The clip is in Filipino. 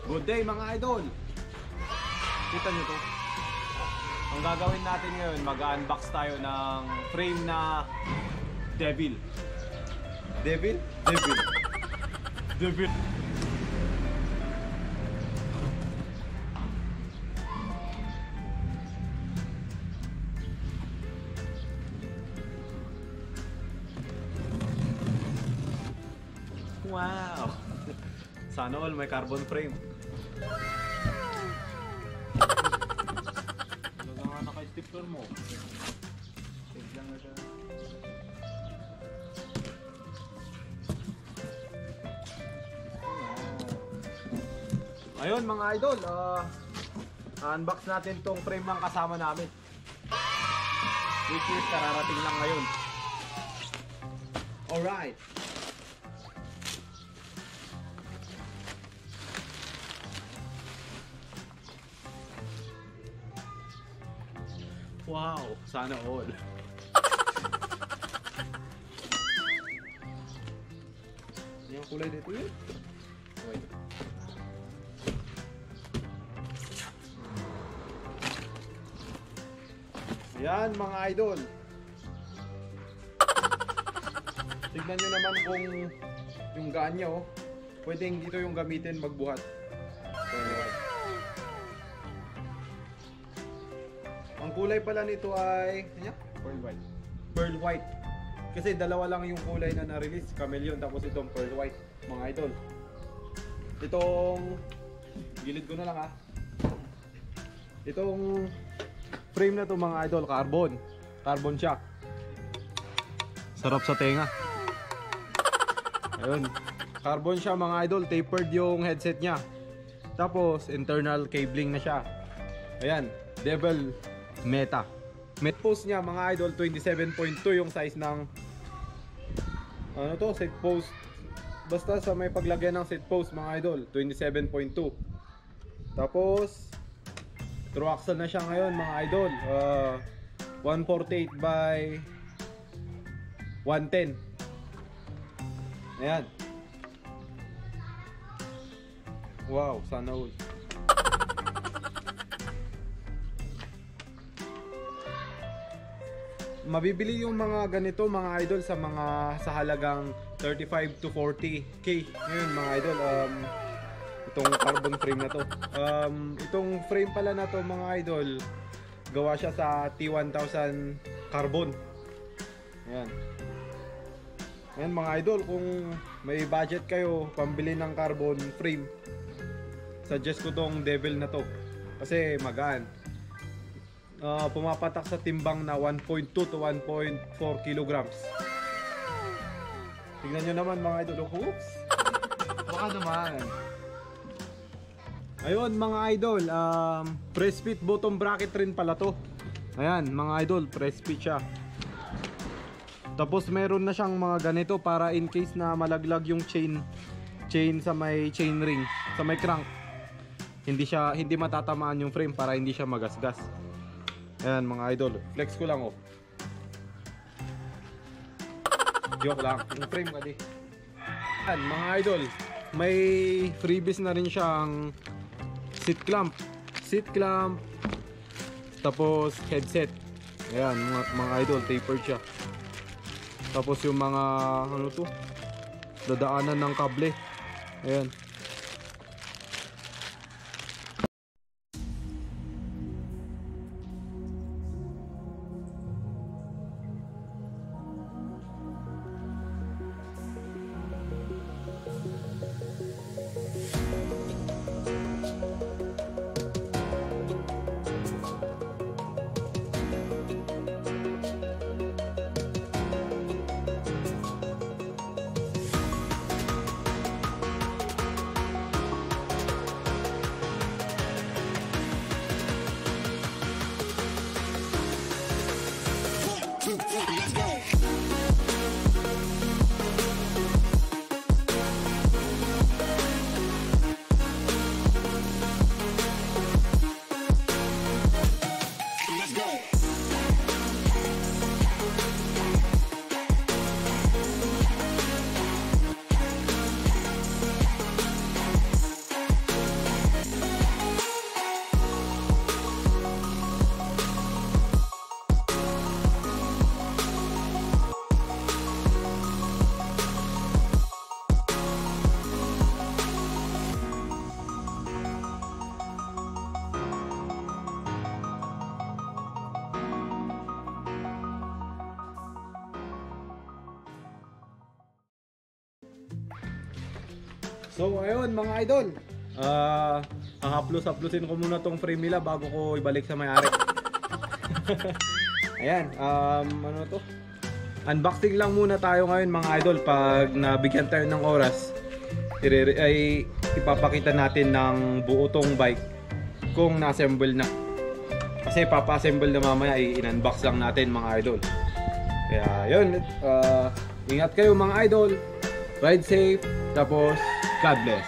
Good day mga idol! Kita nyo to? Ang gagawin natin ngayon, mag-unbox tayo ng frame na Devil. Devil? Devil. Devil. Wow! Sana all may carbon frame. Ano nga naka-stipler mo? Save lang na siya. Ayun mga idol, unbox natin tong frame ng kasama namin. Which is kararating lang ngayon. Alright. Wow, sana all. Yung kulay dito yun. Wait. Ayan mga idol. Tignan nyo naman kung yung gaan niya oh. Pwedeng dito yung gamitin magbuhat. Ang kulay pala nito ay Pearl white. Pearl white. Kasi dalawa lang yung kulay na na-release, chameleon tapos itong pearl white, mga idol. Itong gilid ko na lang ha. Itong frame na to mga idol, carbon shock. Sarap sa tenga. Ayun. Carbon siya mga idol, tapered yung headset niya. Tapos internal cabling na siya. Ayan, Devil Meta. Met post niya mga idol 27.2 yung size ng ano to, set post. Basta sa may paglagyan ng set post mga idol, 27.2. Tapos true axle na siya ngayon mga idol. 148 by 110. Ayan. Wow, sana all. Mabibili yung mga ganito mga idol sa halagang 35 to 40k. Ngayon mga idol, itong carbon frame na to. Itong frame pala na to mga idol, gawa siya sa T1000 carbon. Ayan. Ayan mga idol, kung may budget kayo pambili ng carbon frame, suggest ko tong Devil na to. Kasi magaan. Pumapatak sa timbang na 1.2 to 1.4 kilograms. Tingnan nyo naman mga idol. Oops! Baka naman. Ayun mga idol, press fit bottom bracket rin pala to. Ayan mga idol, press fit siya. Tapos meron na siyang mga ganito para in case na malaglag yung chain sa may chain ring, sa may crank. Hindi matatamaan yung frame para hindi siya magasgas. Ayan mga idol, flex ko lang oh. Joke lang, yung frame ka di. Ayan mga idol, may freebies na rin siyang seat clamp, tapos headset. Ayan mga idol, tapered siya. Tapos yung mga ano to, dadaanan ng kable. Ayan. So ayun mga idol, hahaplos-haplosin ko muna tong frame nila bago ko ibalik sa may-ari. Ayan, ano to? Unboxing lang muna tayo ngayon mga idol. Pag nabigyan tayo ng oras, ay ipapakita natin ng buo tong bike kung na-assemble na. Kasi papa-assemble na mamaya, in-unbox lang natin mga idol. Kaya yun, ingat kayo mga idol. Ride safe, tapos God bless.